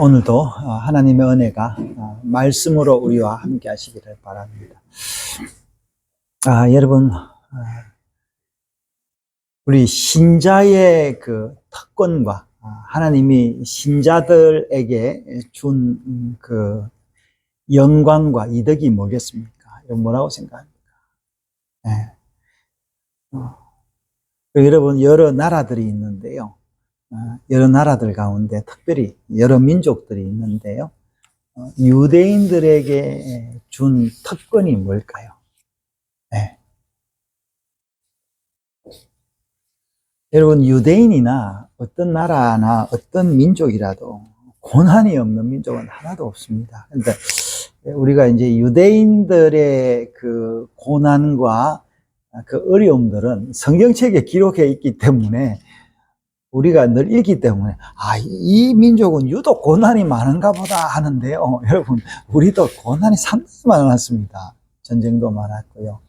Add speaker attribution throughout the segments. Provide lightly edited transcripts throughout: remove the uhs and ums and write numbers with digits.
Speaker 1: 오늘도 하나님의 은혜가 말씀으로 우리와 함께 하시기를 바랍니다. 여러분, 우리 신자의 그 특권과 하나님이 신자들에게 준 그 영광과 이득이 뭐겠습니까? 이건 뭐라고 생각합니까? 네. 여러분, 여러 나라들이 있는데요. 여러 나라들 가운데 특별히 여러 민족들이 있는데요. 유대인들에게 준 특권이 뭘까요? 네. 여러분, 유대인이나 어떤 나라나 어떤 민족이라도 고난이 없는 민족은 하나도 없습니다. 그런데 우리가 이제 유대인들의 그 고난과 그 어려움들은 성경책에 기록해 있기 때문에 우리가 늘 읽기 때문에 이 민족은 유독 고난이 많은가 보다 하는데요. 여러분, 우리도 고난이 상당히 많았습니다. 전쟁도 많았고요.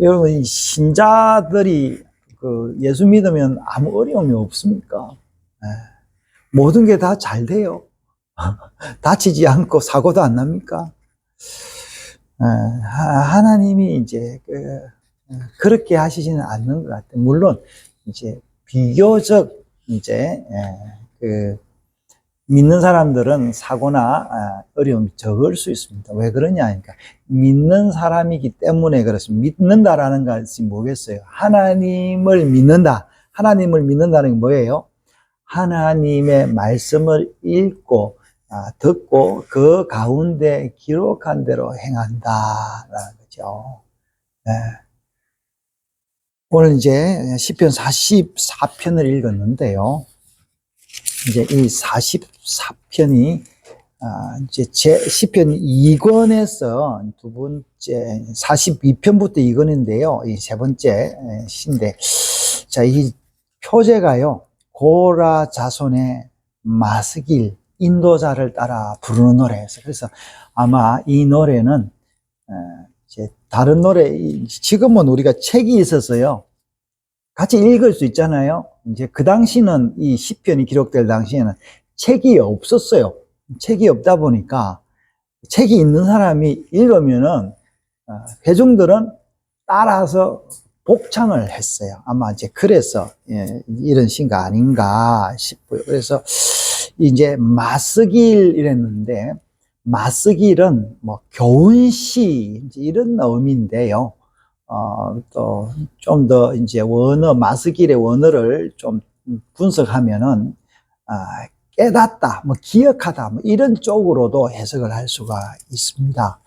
Speaker 1: 여러분, 신자들이 그 예수 믿으면 아무 어려움이 없습니까? 모든 게 다 잘 돼요. 다치지 않고 사고도 안 납니까? 하나님이 이제 그렇게 하시지는 않는 것 같아요. 물론 이제 비교적 이제 그 믿는 사람들은 사고나 어려움이 적을 수 있습니다. 왜 그러냐 하니까 믿는 사람이기 때문에 그렇습니다. 믿는다라는 것이 뭐겠어요? 하나님을 믿는다. 하나님을 믿는다는 게 뭐예요? 하나님의 말씀을 읽고 듣고 그 가운데 기록한 대로 행한다라는 거죠. 네. 오늘 이제 시편 44편을 읽었는데요. 이제 이 44편이 이제 시편 2권에서 두 번째 42편부터 2권인데요. 이 세 번째 시인데, 자, 이 표제가요, 고라 자손의 마스길 인도자를 따라 부르는 노래였어요. 그래서 아마 이 노래는 이제 다른 노래, 지금은 우리가 책이 있어서요, 같이 읽을 수 있잖아요. 이제 그 당시는 이 시편이 기록될 당시에는 책이 없었어요. 책이 없다 보니까 책이 있는 사람이 읽으면은 회중들은 따라서 복창을 했어요. 아마 이제 그래서 이런 시가 아닌가 싶고요. 그래서 이제 마스길 이랬는데, 마스길은 뭐 교훈시 이런 의미인데요. 또 좀 더 이제 원어, 마스길의 원어를 좀 분석하면은 깨닫다, 뭐 기억하다, 뭐 이런 쪽으로도 해석을 할 수가 있습니다.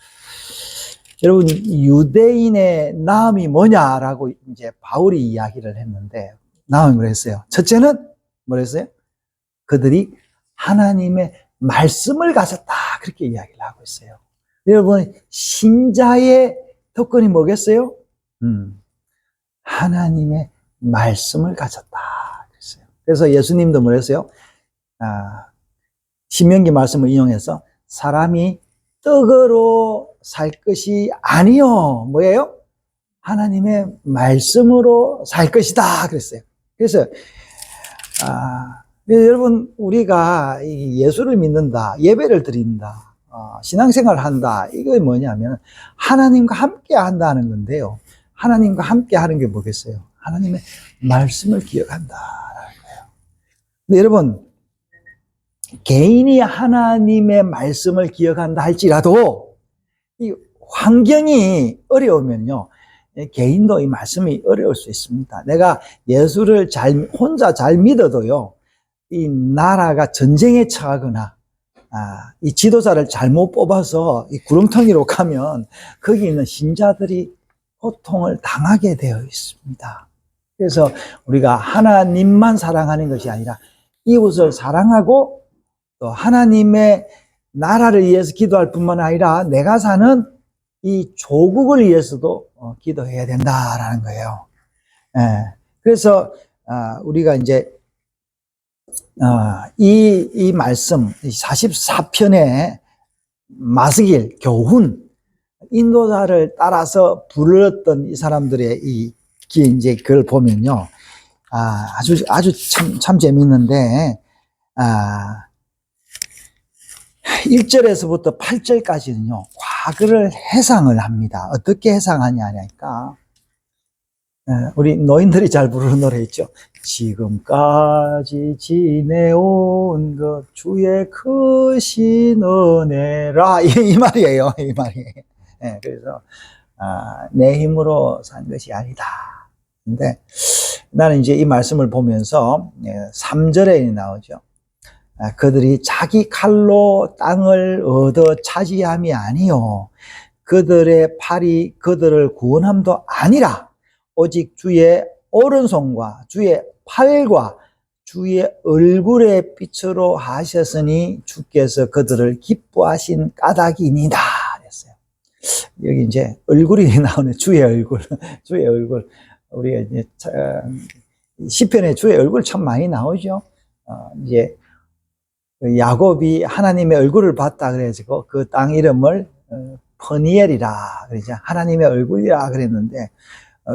Speaker 1: 여러분, 유대인의 나음이 뭐냐라고 이제 바울이 이야기를 했는데, 나음이 뭐랬어요? 첫째는 뭐랬어요? 그들이 하나님의 말씀을 가졌다, 그렇게 이야기를 하고 있어요. 여러분, 신자의 특권이 뭐겠어요? 하나님의 말씀을 가졌다 그랬어요. 그래서 예수님도 뭐랬어요? 신명기 말씀을 인용해서 사람이 떡으로 살 것이 아니요, 뭐예요? 하나님의 말씀으로 살 것이다 그랬어요. 그래서 여러분, 우리가 예수를 믿는다, 예배를 드린다, 신앙생활을 한다, 이게 뭐냐면 하나님과 함께 한다는 건데요. 하나님과 함께 하는 게 뭐겠어요? 하나님의 말씀을 기억한다라는 거예요. 근데 여러분, 개인이 하나님의 말씀을 기억한다 할지라도 이 환경이 어려우면요, 개인도 이 말씀이 어려울 수 있습니다. 내가 예수를 혼자 잘 믿어도요, 이 나라가 전쟁에 처하거나 이 지도자를 잘못 뽑아서 이 구렁텅이로 가면 거기 있는 신자들이 고통을 당하게 되어 있습니다. 그래서 우리가 하나님만 사랑하는 것이 아니라 이웃을 사랑하고 또 하나님의 나라를 위해서 기도할 뿐만 아니라 내가 사는 이 조국을 위해서도 기도해야 된다라는 거예요. 그래서 우리가 이제 이 말씀 44편의 마스길 교훈, 인도자를 따라서 불렀던 이 사람들의 이제 그걸 보면요, 아주 참 재밌는데, 1절에서부터 8절까지는요, 과거를 해상을 합니다. 어떻게 해상하냐니까, 우리 노인들이 잘 부르는 노래 있죠. 지금까지 지내온 것 주의 크신 은혜라. 이 말이에요. 이 말이에요. 그래서, 내 힘으로 산 것이 아니다. 근데 나는 이제 이 말씀을 보면서 3절에 나오죠. 그들이 자기 칼로 땅을 얻어 차지함이 아니요 그들의 팔이 그들을 구원함도 아니라 오직 주의 오른손과 주의 팔과 주의 얼굴의 빛으로 하셨으니 주께서 그들을 기뻐하신 까닭이니이다 그랬어요. 여기 이제 얼굴이 나오네. 주의 얼굴. 주의 얼굴. 우리가 이제 시편에 주의 얼굴 참 많이 나오죠. 이제 야곱이 하나님의 얼굴을 봤다 그래가지고 그 땅 이름을 퍼니엘이라 그러죠. 하나님의 얼굴이라 그랬는데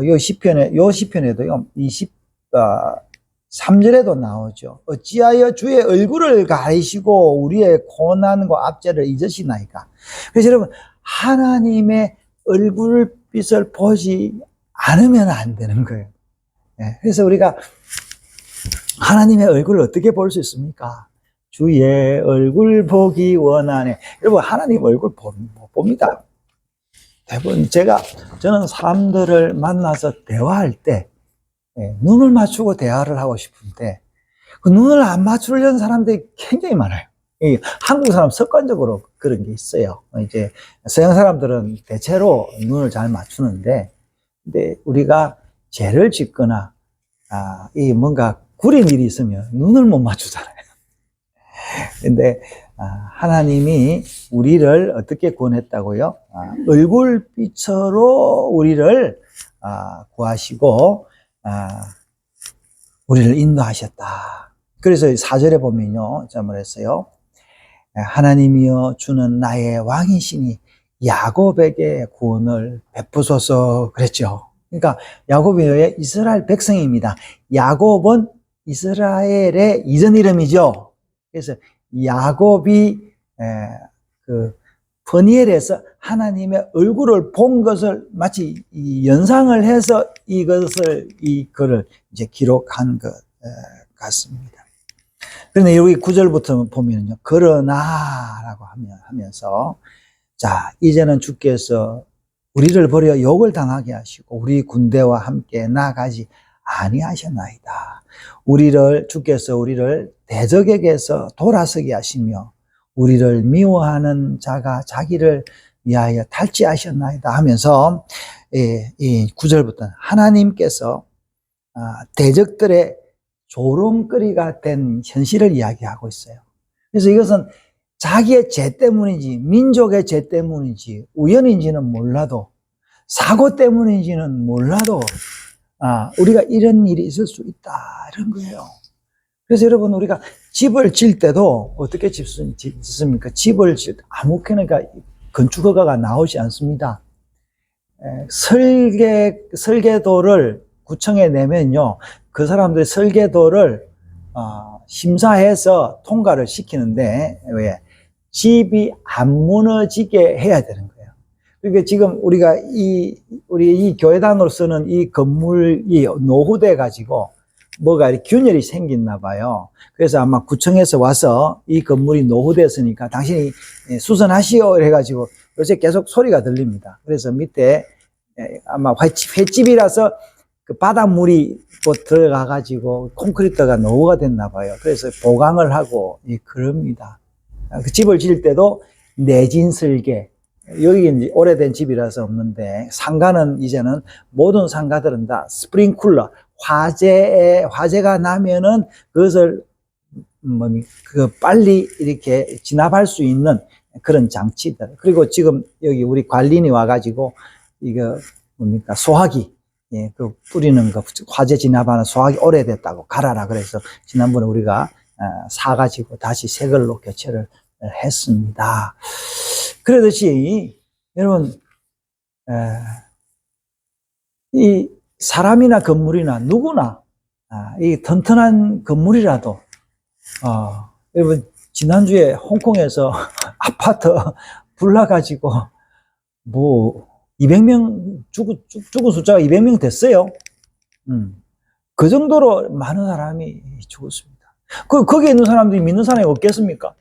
Speaker 1: 요 시편에도요 23절에도 나오죠. 어찌하여 주의 얼굴을 가리시고 우리의 고난과 압제를 잊으시나이까. 그래서 여러분 하나님의 얼굴빛을 보지 않으면 안 되는 거예요. 그래서 우리가 하나님의 얼굴을 어떻게 볼 수 있습니까? 주의 얼굴 보기 원하네. 여러분 하나님 얼굴 못 봅니다. 대부분 저는 사람들을 만나서 대화할 때 눈을 맞추고 대화를 하고 싶은데 그 눈을 안 맞추려는 사람들이 굉장히 많아요. 한국 사람 습관적으로 그런 게 있어요. 이제 서양 사람들은 대체로 눈을 잘 맞추는데, 근데 우리가 죄를 짓거나 이 뭔가 구린 일이 있으면 눈을 못 맞추잖아요. 근데 하나님이 우리를 어떻게 구원했다고요? 얼굴빛으로 우리를 구하시고 우리를 인도하셨다. 그래서 4절에 보면요, 자 뭐랬어요? 하나님이여 주는 나의 왕이시니 야곱에게 구원을 베푸소서 그랬죠. 그러니까 야곱이 이스라엘 백성입니다. 야곱은 이스라엘의 이전 이름이죠. 그래서 야곱이 그 퍼니엘에서 하나님의 얼굴을 본 것을 마치 연상을 해서 이거를 이제 기록한 것 같습니다. 그런데 여기 9절부터 보면요, 그러나라고 하면서 자 이제는 주께서 우리를 버려 욕을 당하게 하시고 우리 군대와 함께 나가지 아니하셨나이다. 주께서 우리를 대적에게서 돌아서게 하시며 우리를 미워하는 자가 자기를 위하여 탈취하셨나이다 하면서 이 9절부터 하나님께서 대적들의 조롱거리가 된 현실을 이야기하고 있어요. 그래서 이것은 자기의 죄 때문인지 민족의 죄 때문인지 우연인지는 몰라도 사고 때문인지는 몰라도 우리가 이런 일이 있을 수 있다 이런 거예요. 그래서 여러분 우리가 집을 질 때도 어떻게 짓습니까? 집을 질 때 아무렇게나 건축허가가 나오지 않습니다. 설계도를 구청에 내면요 그 사람들이 설계도를 심사해서 통과를 시키는데 왜? 집이 안 무너지게 해야 되는 거예요. 그러니까 지금 우리 이 교회당으로 쓰는 이 건물이 노후돼 가지고 뭐가 균열이 생겼나 봐요. 그래서 아마 구청에서 와서 이 건물이 노후됐으니까 당신이 수선하시오 해가지고 요새 계속 소리가 들립니다. 그래서 밑에 아마 횟집이라서 그 바닷물이 들어가가지고 콘크리트가 노후가 됐나 봐요. 그래서 보강을 하고 그럽니다. 그 집을 지을 때도 내진 설계, 여기 이제 오래된 집이라서 없는데 상가는 이제는 모든 상가들은 다 스프링쿨러, 화재가 나면은 그것을 빨리 이렇게 진압할 수 있는 그런 장치들. 그리고 지금 여기 우리 관리인이 와가지고 이거 소화기, 그 뿌리는 거 화재 진압하는 소화기 오래됐다고 갈아라 그래서 지난번에 우리가 사가지고 다시 새 걸로 교체를 했습니다. 그러듯이 여러분 이 사람이나 건물이나 누구나 이 튼튼한 건물이라도 여러분 지난주에 홍콩에서 아파트 불나가지고, 200명, 죽은 숫자가 200명 됐어요. 그 정도로 많은 사람이 죽었습니다. 거기에 있는 사람들이 믿는 사람이 없겠습니까?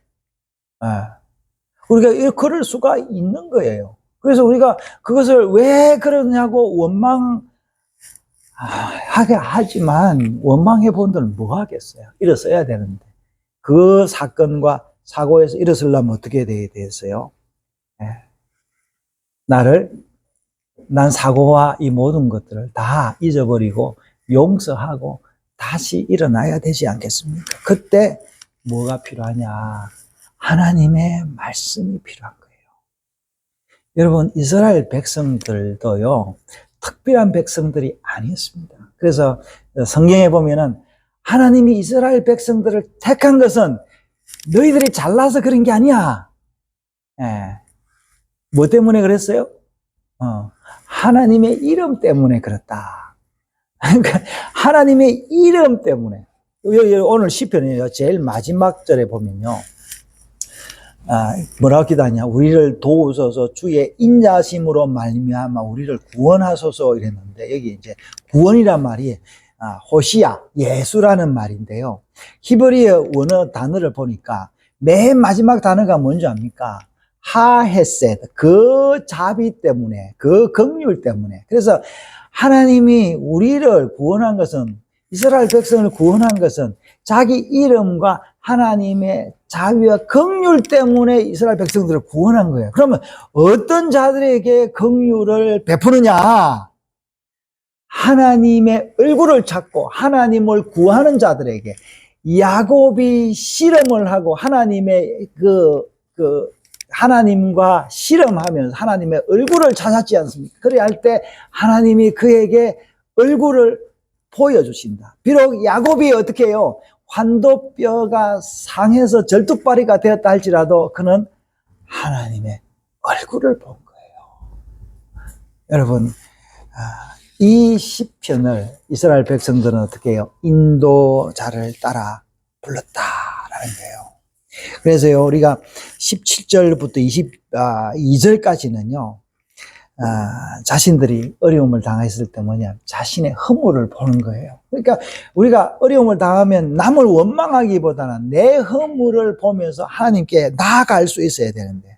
Speaker 1: 우리가 그럴 수가 있는 거예요. 그래서 우리가 그것을 왜 그러냐고 원망하게 하지만, 원망해 본들 뭐 하겠어요? 일어서야 되는데. 그 사건과 사고에서 일어서려면 어떻게 돼야 되겠어요? 난 사고와 이 모든 것들을 다 잊어버리고 용서하고 다시 일어나야 되지 않겠습니까? 그때 뭐가 필요하냐? 하나님의 말씀이 필요한 거예요. 여러분, 이스라엘 백성들도요, 특별한 백성들이 아니었습니다. 그래서 성경에 보면은 하나님이 이스라엘 백성들을 택한 것은 너희들이 잘나서 그런 게 아니야. 뭐 때문에 그랬어요? 하나님의 이름 때문에 그렇다. 그러니까 하나님의 이름 때문에. 오늘 시편이에요. 제일 마지막 절에 보면요. 뭐라고 기도하냐? 우리를 도우소서 주의 인자심으로 말미암아 우리를 구원하소서 이랬는데, 여기 이제 구원이란 말이 호시아, 예수라는 말인데요. 히브리어 원어 단어를 보니까 맨 마지막 단어가 뭔지 압니까? 하헤셋, 그 자비 때문에, 그 긍휼 때문에. 그래서 하나님이 우리를 구원한 것은, 이스라엘 백성을 구원한 것은 자기 이름과 하나님의 자비와 긍휼 때문에 이스라엘 백성들을 구원한 거예요. 그러면 어떤 자들에게 긍휼을 베푸느냐? 하나님의 얼굴을 찾고 하나님을 구하는 자들에게. 야곱이 씨름을 하고 하나님의 하나님과 씨름하면서 하나님의 얼굴을 찾았지 않습니까? 그래야 할 때 하나님이 그에게 얼굴을 보여주신다. 비록 야곱이 어떻게 해요? 환도뼈가 상해서 절뚝발이가 되었다 할지라도 그는 하나님의 얼굴을 본 거예요. 여러분, 이 시편을 이스라엘 백성들은 어떻게 해요? 인도자를 따라 불렀다라는 거예요. 그래서요, 우리가 17절부터 22절까지는요, 자신들이 어려움을 당했을 때 자신의 허물을 보는 거예요. 그러니까 우리가 어려움을 당하면 남을 원망하기보다는 내 허물을 보면서 하나님께 나아갈 수 있어야 되는데,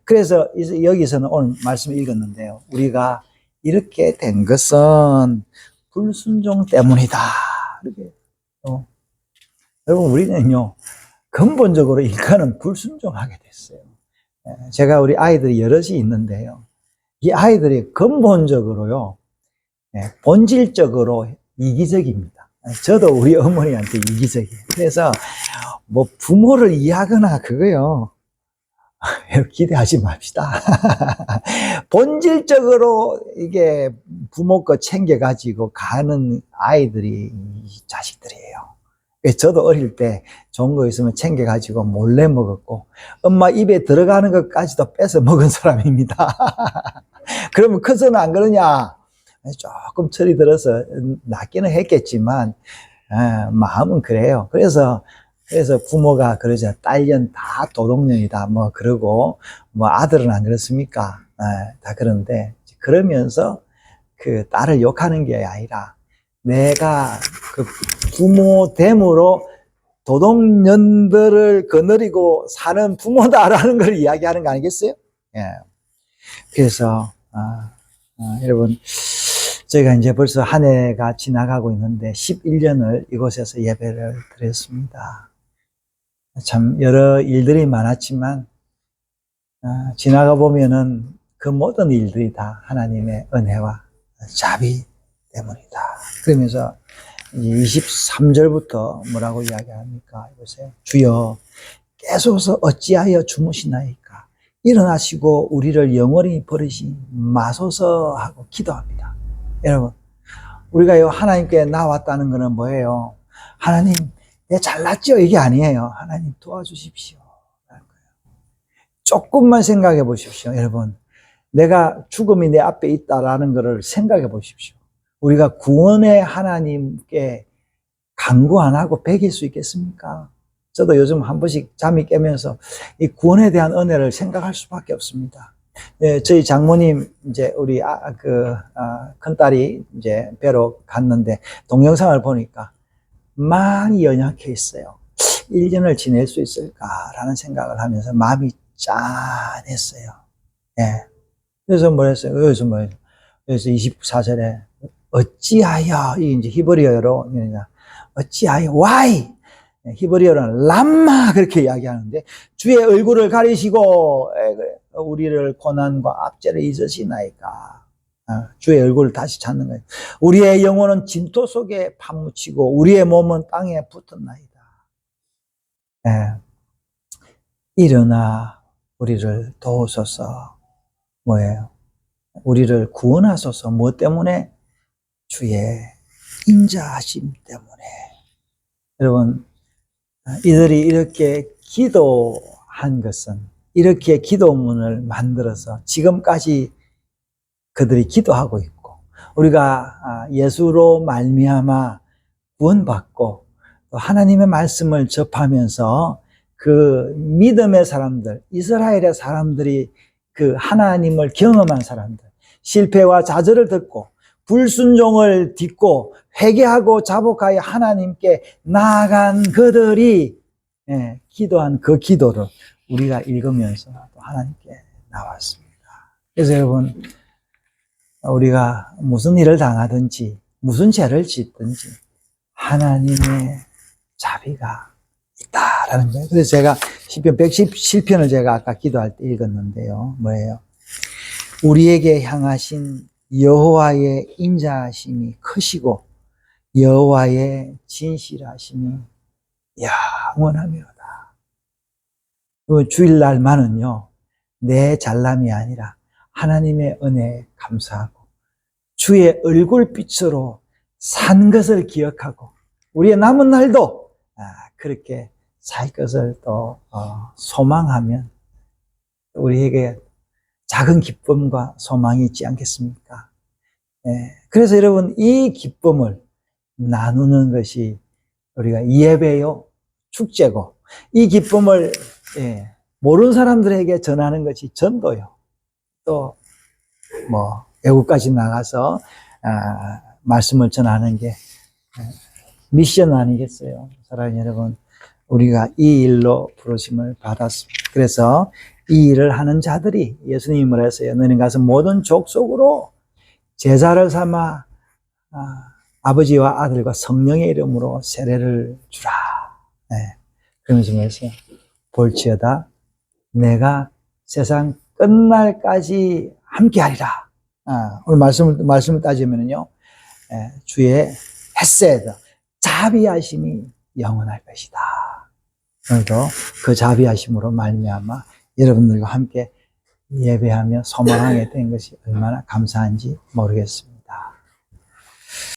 Speaker 1: 그래서 여기서는 오늘 말씀을 읽었는데요, 우리가 이렇게 된 것은 불순종 때문이다. 이렇게. 여러분, 우리는요, 근본적으로 인간은 불순종하게 됐어요. 제가 우리 아이들이 여럿이 있는데요, 이 아이들이 근본적으로요, 본질적으로 이기적입니다. 저도 우리 어머니한테 이기적이에요. 그래서 뭐 부모를 이해하거나 그거요, 기대하지 맙시다. 본질적으로 이게 부모 거 챙겨가지고 가는 아이들이 자식들이에요. 저도 어릴 때 좋은 거 있으면 챙겨가지고 몰래 먹었고, 엄마 입에 들어가는 것까지도 뺏어 먹은 사람입니다. 그러면 커서는 안 그러냐? 조금 철이 들어서 낫기는 했겠지만, 마음은 그래요. 그래서 부모가 그러죠. 딸년 다 도둑년이다. 뭐 그러고, 뭐 아들은 안 그렇습니까? 다 그런데, 그러면서 그 딸을 욕하는 게 아니라, 내가 그 부모됨으로 도둑년들을 거느리고 사는 부모다라는 걸 이야기하는 거 아니겠어요? 그래서, 여러분, 저희가 이제 벌써 한 해가 지나가고 있는데 11년을 이곳에서 예배를 드렸습니다. 참 여러 일들이 많았지만 지나가 보면은 그 모든 일들이 다 하나님의 은혜와 자비 때문이다. 그러면서 23절부터 뭐라고 이야기합니까? 보세요. 주여 깨소서 어찌하여 주무시나이까? 일어나시고 우리를 영원히 버리지 마소서 하고 기도합니다. 여러분, 우리가 하나님께 나왔다는 것은 뭐예요? 하나님, 내 잘났죠? 이게 아니에요. 하나님 도와주십시오. 조금만 생각해 보십시오. 여러분, 내가 죽음이 내 앞에 있다라는 것을 생각해 보십시오. 우리가 구원의 하나님께 간구 안 하고 배길 수 있겠습니까? 저도 요즘 한 번씩 잠이 깨면서 이 구원에 대한 은혜를 생각할 수밖에 없습니다. 예, 저희 장모님, 이제 우리 큰딸이 이제 뵈러 갔는데 동영상을 보니까 많이 연약해 있어요. 1년을 지낼 수 있을까라는 생각을 하면서 마음이 짠했어요. 예. 그래서 뭐랬어요? 그래서 24절에 어찌하여, 이 이제 히브리어로, 어찌하여, why? 히브리어로는 람마 그렇게 이야기하는데, 주의 얼굴을 가리시고 우리를 고난과 압제를 잊으시나이까. 주의 얼굴을 다시 찾는 거예요. 우리의 영혼은 진토 속에 파묻히고 우리의 몸은 땅에 붙었나이다. 예. 일어나 우리를 도우소서. 뭐예요? 우리를 구원하소서. 무엇 때문에? 주의 인자하심 때문에. 여러분, 이들이 이렇게 기도한 것은, 이렇게 기도문을 만들어서 지금까지 그들이 기도하고 있고, 우리가 예수로 말미암아 구원받고 또 하나님의 말씀을 접하면서 그 믿음의 사람들, 이스라엘의 사람들이 그 하나님을 경험한 사람들, 실패와 좌절을 듣고 불순종을 딛고 회개하고 자복하여 하나님께 나아간 그들이 기도한 그 기도를 우리가 읽으면서 또 하나님께 나왔습니다. 그래서 여러분, 우리가 무슨 일을 당하든지 무슨 죄를 짓든지 하나님의 자비가 있다라는 거예요. 그래서 제가 시편 117편을 제가 아까 기도할 때 읽었는데요. 뭐예요? 우리에게 향하신 여호와의 인자하심이 크시고 여호와의 진실하심이 영원하미로다. 주일날만은요, 내 잘남이 아니라 하나님의 은혜에 감사하고 주의 얼굴빛으로 산 것을 기억하고 우리의 남은 날도 그렇게 살 것을 또 소망하면 우리에게 작은 기쁨과 소망이 있지 않겠습니까? 그래서 여러분, 이 기쁨을 나누는 것이 우리가 예배요, 축제고, 이 기쁨을 모르는 사람들에게 전하는 것이 전도요. 또 외국까지 나가서 말씀을 전하는 게 미션 아니겠어요? 사랑하는 여러분, 우리가 이 일로 부르심을 받았습니다. 그래서 이 일을 하는 자들이, 예수님이 뭐라 했어요? 너희는 가서 모든 족속으로 제자를 삼아 아버지와 아들과 성령의 이름으로 세례를 주라. 그러면서 뭐였어요? 볼지어다 내가 세상 끝날까지 함께하리라. 오늘 말씀을 따지면요, 주의 헤세드, 자비하심이 영원할 것이다. 오늘도 그 자비하심으로 말미암아 여러분들과 함께 예배하며 소망하게 된 것이 얼마나 감사한지 모르겠습니다.